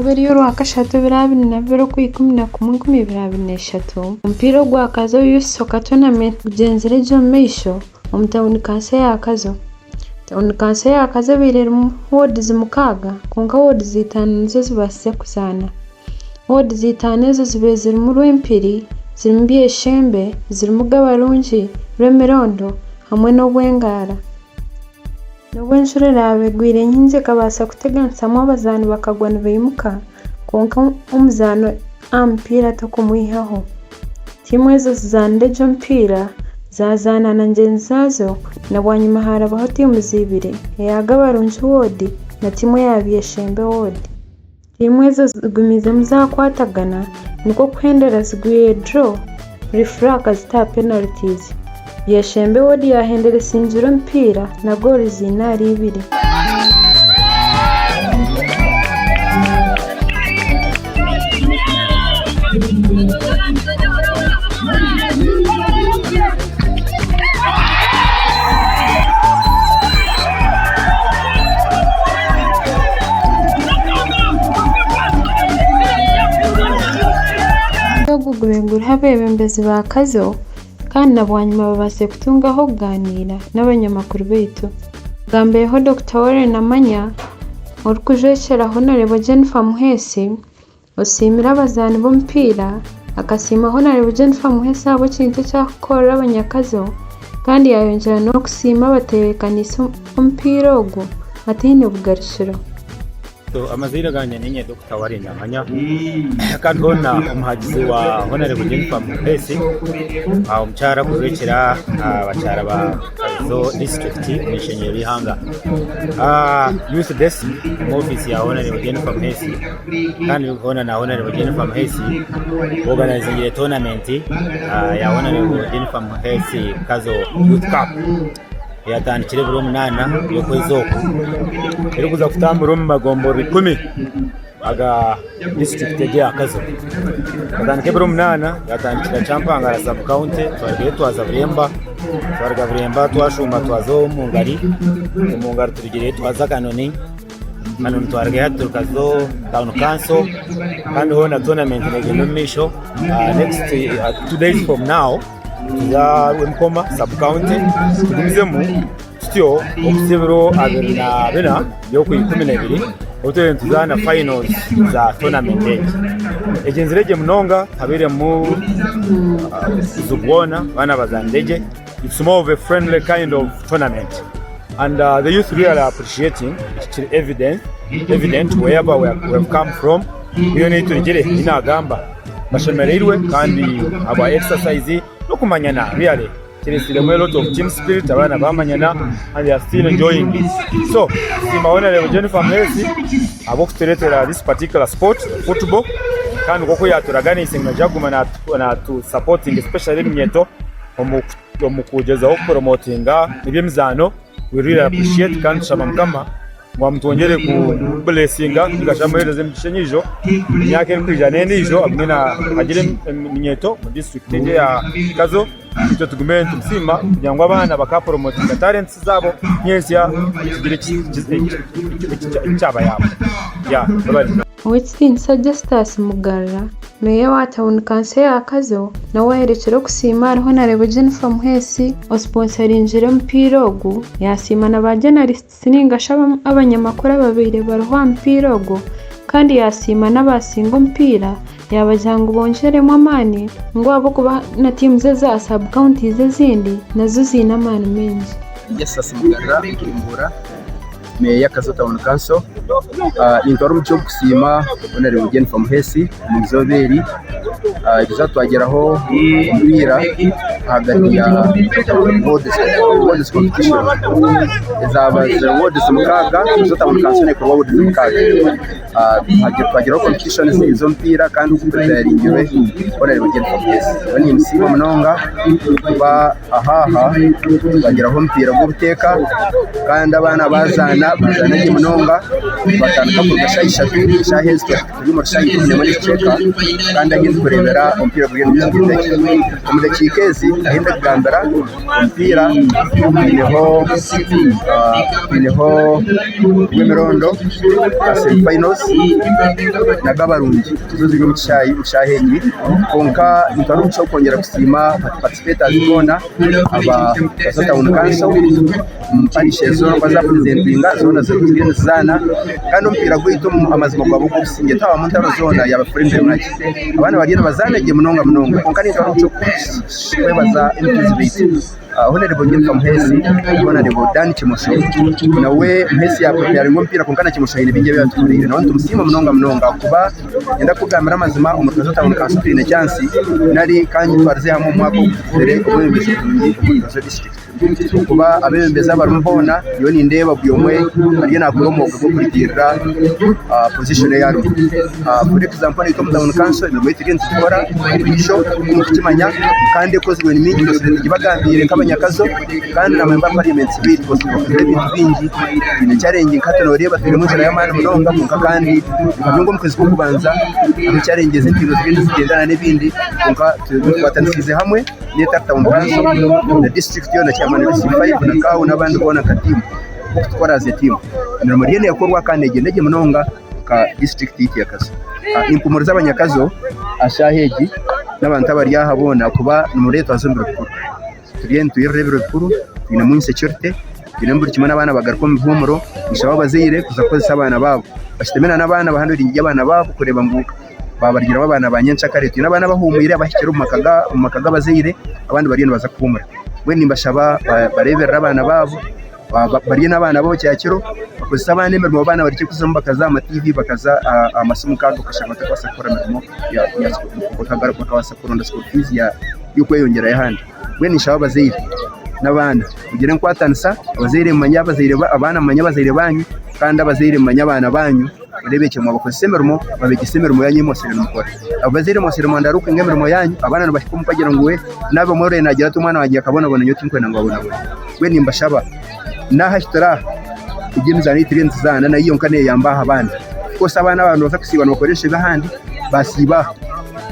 Okubiri Rwakashatu 2013 omupiira gw'akazo Youth Soccer Tournament gugenzire gye omu maisho omu tawuni kansi y'akazo. Tawuni kansi y'akazo ebeiremu wards 6 kwonka wards 5 nizo zibaasize kuzaana. Wards 5 ezo zibaire zirimu Rwempiri, zirimu Byeshembe, zirimu Gabarungi, Rwemirondo hamwe n'Obwengara. N'obwenjura abegwire nyingi kabaasa kuteganyisamu abazaani bakagwa nibaimuka kwonka omuzaano omupiira tokumwihaho. Tiimu ezo zizaanire gye omupiira zazaana na ngenzi zaazo na bwanyima harabaho tiimu zibiri eya Gabarungi Ward na tiimu eya Byeshembe Ward. Tiimu ezo zigumizemu zakwatagana nikwo kuhendera zigwire draw referee akazita penalties. Byeshembe Ward yahendera esinzire omupiira na goal ziina ari 2. Gugurengura abebembezi bakazo kandi nabwanyuma babase kutungaho kuganira n'abanyamakuru baitu. Gambeho Dr. Warren Amanya orikujwekera Honorable Jennifer Muhesi osimira abazaani b'omupiira akasima Honorable Jennifer Muhesi abo kintu kyakukorera abanyakazo kandi yayongera n'okusiima abatebekanisa omupiira ogwo atiine bugarukiro. Amazina ganje ninye Dr. Warren Amanya kandi hona omuhagizi wa Honorable Jennifer Muhesi omukyara kuzwekera abakyara ba Kazo District Mishenye Bihanga Youth Desk mu office ya Honorable Jennifer Muhesi kandi hona na Honorable Jennifer Muhesi organizing tournament ya Honorable Jennifer Muhesi Kazo Youth Cup yatandikire buri 8 y'okwezi oku eri kuza kutambura mu magombori 10 aga district ya Kazo. Yatandikire buri 8 yatandikira Champangara sub county twagiye twaza Buremba twashuma twazo mu ngari tugire twaza Kanoni twarga tukazo town council kandi hona tournament n'egendo misho next 2 days from now ya Mkoma sub county tugumizemu tutyo okusebero abena yo ku 12 oto tuzana finals za tournament ejenzireje munonga habere mu zubona bana bazandeje. It's more of a friendly kind of tournament and the youth really are appreciating. It's evident wherever we have come from. We need to ngire inagamba bashemereirwe kandi aba exercise no kumanyana really. There is a lot of team spirit abana bamanyana and they are still enjoying it. So Honorable Jennifer Muhesi abo kuteretera this particular sport football kandi koko yaturaganise ngajaguma na to supporting especially imyeto omukugeza promotinga ibyemizano. We really appreciate kandi shama mukama mwamutongere ku blessinga ngashamuhereze emishenyijo myaka enkwijana ndijo abina agire imyeto mu district ya Kazo icyo tugume tumsima kugira ngo abana bakapromotinga talents zabo nyesya kigire cyaba yabo ya babali. Within Justus Mugarra meya wa town kansi y'akazo nawe aherekera kusiima Honorable Jennifer Muhesi osponsorinjire omupiira ogu yasiima na journalists ningasha abanyamakuru babiri bariho omupiira ogu kandi yasiima n'abasinga omupiira yabajangu bongeremu amaani ngo abo kuba na team ze za sub counties ezindi nazo zina amaani mengi. Justus Mugarra Kimbura meya Kazo Town Council inkaro mucyo kusima Honorable Jennifer Muhesi muzoberi bizatwageraho umupira hagati ya World Competition izaba World Mukaga Kazo Town Council ne kuba World Mukaga twageraho competition izo mpira kandi kupreparingiwe Honorable Jennifer Muhesi bani msima munonga kuba ahaha twageraho umupira wo guteka kandi abana bazana munonga batandika ku gashayishatu shahezwe turi mu shayi kumwe muri cheka kandi agiye kurebera umupira bw'ibintu by'igiteke mu dakikezi ahenda kugambira umupira ineho w'imirondo semifinals na gabarundi tuzo ziri mu cyahenyi konka bitari umuco kongera gusima participators bona aba bazatawuna kanso mpanishezo baza presentinga zona z'utugenda zana kandi umupira gwito amazima gwabo gusinge tawa mu ntaro zona yaba friend match abana bagenda bazanage munonga konka ni umuco kwebaza impizibiti honorable Jennifer Muhesi honorable Dan Kimosho nawe Muhesi yapopera ngompira konkana Kimosho ine bijye byatumurire nawe tumusima munonga kuba enda kugambira amazima umutwe zotawuna kansupine chance nari kanyi twarze hamwe mwako dere ubwembezo ku district kuba abembeza barumbona yo ni ndeba byomwe ari nakuromo bwo kuritirira position yaro for example ito mutawuna kanso ni mwite genti tukora bisho kumukimanya kandi kozwe ni mingi gibagambire nyakazo kandi na member parliament bill biri bingi ni challenge katano reba turi mu cyara y'amana munonga kunka kandi nubwo mukwezi ko kubanza ni challenge z'intiro zigendana n'ibindi kunka twatanisize hamwe ni Town Council na district yo na chairman wa C5 na kawo n'abandi bona katimu tukora ze team ni muri yakorwa kandi ndege munonga ka district y'akazi impumuro z'abanyakazo ashaheji n'abantu abaryahabona kuba ni muri leta z'umbiro tugenda tuyirebera kuru ina mu insecurity kinambura kimana abana bagarko mu humuro ishaba bazire kuza kozesa abana babo bashitemena n'abana bahandura y'abana babo kureba nguka babargira abana banyenca kareti n'abana bahumire abahikira mu makaga bazire abandi bari baza kuhumura we nimbashaba barebera abana babo bari n'abana bo cyakiro bakozesa abana imirimo abana bari kuzamba bakaza ama TV bakaza amasomo kago kashaka kwasakora imirimo ya bakagaruka kwasakora school fees ya yuko yongera yahandi we nishaba bazire n'abana ugire nkwatanisa abazire manya bazire abana manya bazire banyu kandi abazire manya abana banyu urebeke mu bakosemermo babegisemermo yanyu mosere mukora abazire mosere mandaruka ngemermo yanyu abana bashikumu kagira ngo we nabo more nagira tumwana wagiye akabona bona nyoti nkwe nangabona we nimbashaba nahashitara igimza nitirenze zana na iyo nkane yambaha abana kose abana abantu baza kusibana bakoresha bahandi basiba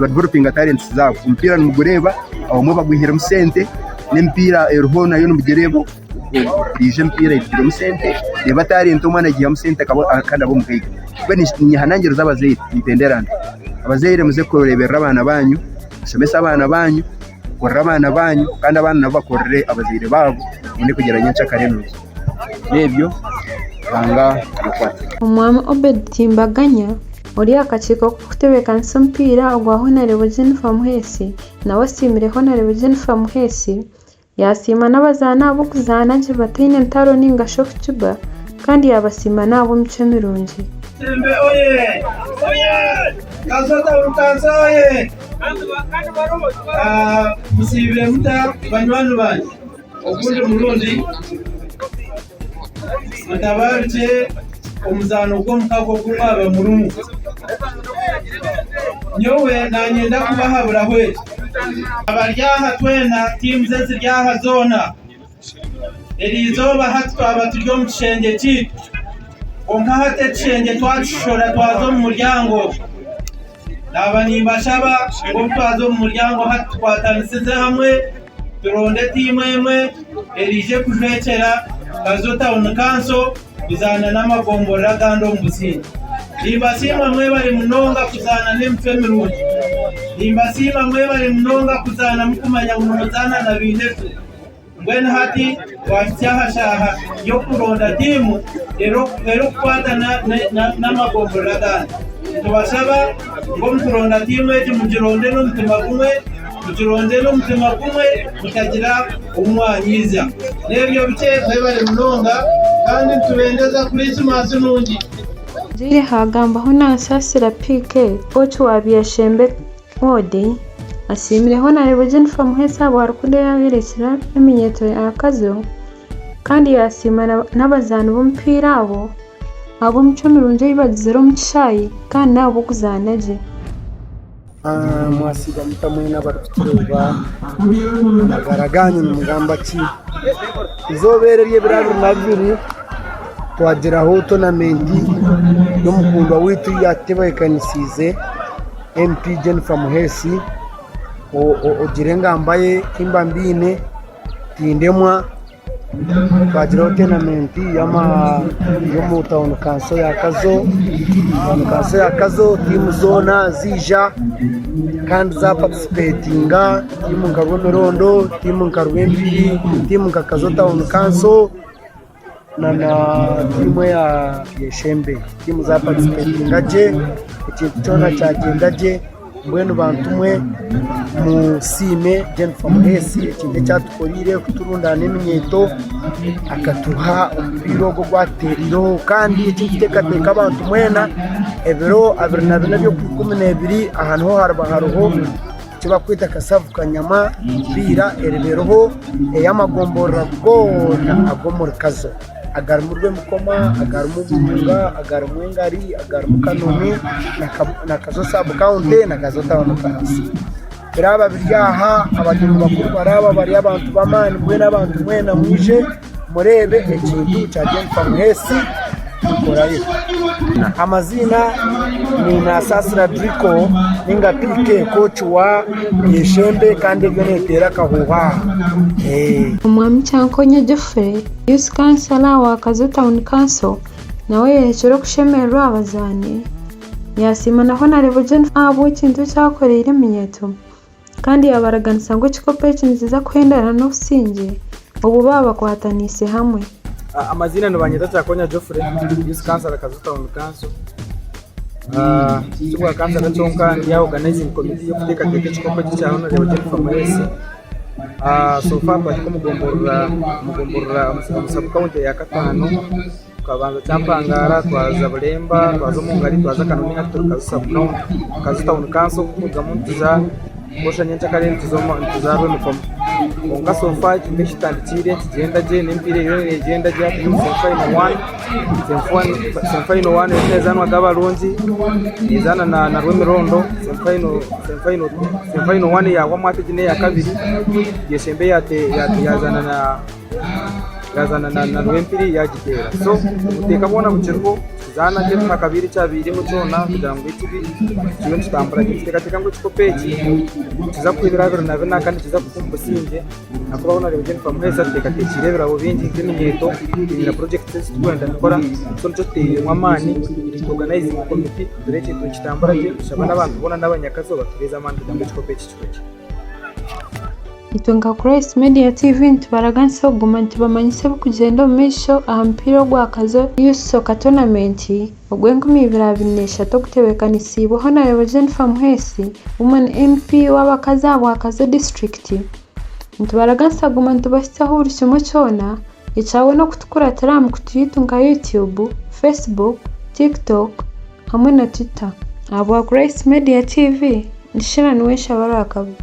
developing talents zabo umupira n'umugureba abamwe bagwihira musente n'empira erhona yo n'umugerebo ije mpira ibiro musente nebatari ntomana giye musente kandi abo mukiga bene nyihanangiro z'abazire nitenderana abazire muze kurebera abana banyu somesa abana banyu korra abana banyu kandi abana nabo bakorere abazire babo ine kugeranya cyakarenuzi nebyo banga nakwata umwami Obed Timbaganya muri akaciko kutebeka nsempira ogwa honorable Jennifer Muhesi nawe simire honorable Jennifer Muhesi yasima n'abazana abo kuzana nje batine ntaro ningasho kucuba kandi yabasima nabo mico mirungi Sembe oye kasota urukanza oye musibire muta banywanu banje okundi murundi mutabarje omuzano gw'omukago gw'aba murumu nyowe nanyenda kubahabura hwe abaryaha twena timu ze ziryaha zona erizoba hatwaba turyo mu kishenge kitu onka hate kishenge twacishora twazo mu muryango naba nimbashaba ngo twazo mu muryango hatwatanisize hamwe turonde timu emwe erije kujwekera kazota unukanso bizana n'amagombora gando mbusingi nimbasima mwe bari munonga kuzana n'emfemirungi nimbasima mwe bari munonga kuzana mukumanya munozana na bindetu mbwene hati wacyahashaha yo kuronda timu ero kwata n'amagombora gando tubasaba ngo muturonda timu ejo mugironde n'umutima kumwe mutagira umwanyiza nebyo bice mwe bari munonga kandi tubendeza Christmas nungi Jire hagambaho nasasira pike ocho wabiyashembe odi asimire honorable Jennifer Muhesi abo harukunde yaberekera iminyeto akazo kandi yasima n'abazana b'umupira abo mico mirungi y'ibagizero mu cyayi kandi nabo kuzanaje mwasiga mutamwe n'abarutureba nagaraganye mu mugamba ki izobereye birabiri na bibiri twageraho tonamenti y'umukundwa witu yatebayekanisize MP Jennifer Muhesi ogire ngambaye kimba mbine tindemwa twagiraho tenamenti yo mu town council ya Kazo timu zona zija kandi za participatinga timu nka Rwemerondo timu nka Rwempiri timu nka Kazo town council na timu ya Shembe timu za participatinga je ikintu cyona cyagenda je mbwenu bantu mwe musime Jennifer Muhesi ikindi cyatukorire kuturundana n'imyeto akatuha umupira wo gwateriro kandi ikitekateka abantu mwena ebiro 22 byo 12 ahantu ho haruho kiba kwita Kasavu Kanyama bira ereberoho eyamagombora gona agomora Kazo agar mu Rwemukoma agar mu Bunga agar mu Ngari agar mu Kanoni na Kazo sub county na Kazo town council biraba biryaha abageni bakuru baraba bari abantu bamani mwe n'abantu mwena mwije murebe ikintu cya Jennifer Muhesi korayo amazina ni Nasasira Drico ninga PK coach wa Yeshembe kandi gwenetera kahuha umwami Cyankonya Geoffrey youth councilor wa Kazo town council nawe yeshero kushemerwa abazane yasima naho narebo Jennifer abo ikintu cyakoreye imenyeto kandi yabaraganisa ngo kikopechi nziza kwendana no singe ubu baba kwatanise hamwe amazina nubanyita Cyankonya Geoffrey youth councilor Kazo town council Chukwa kanza nachonka ya organizing committee yo kuteka kikopechi cha Honorable Jennifer Muhesi so far kwa mugombora sub county ya Katano kabanza cyapangara twaza Bulemba twaza Mungari twaza Kanoni Kazo sub county Kazo town council kuza muntiza bosha nyencha kare ntizarwe mukomo onga so far kimbeshi tandikire kigenda je nempire yo legenda je ati final 1 nezanwa gabalonzi izana na Rwemerondo final 1 ya wamate jine ya kabiri Yeshembe yazana na Rwempiri yagitera so uteka bona bucirwo zana je na kabiri cyabiri mu cyona kugira ngo ikibi kiyo kitambara giteka ngo kikopechi kiza kwibirabira na bena kandi kiza kukumba singe nakuba bona rero Jennifer Muhesi ateka tekirebera abo bindi nk'iminyeto na project test twenda gukora so cyo mwamani organizing committee dore kintu kitambara je shabana abantu bona n'abanyakazo batureza amandi ngo kikopechi cyo Itunga Grace Media TV ntibaraganse oguma ntibamanyise bukugenda umisho ahampiro gwa Kazo y'usoka tournament ogwengumi 2023 gutebekana isibo Honorable Jennifer Muhesi woman MP w'abakaza wa Kazo district ntibaraganse oguma ntibashitaho urushyimo cyona icawe no kutukura teramu kutuyitunga YouTube Facebook TikTok hamwe na Twitter abo Grace Media TV ndishira niwe shabarakabu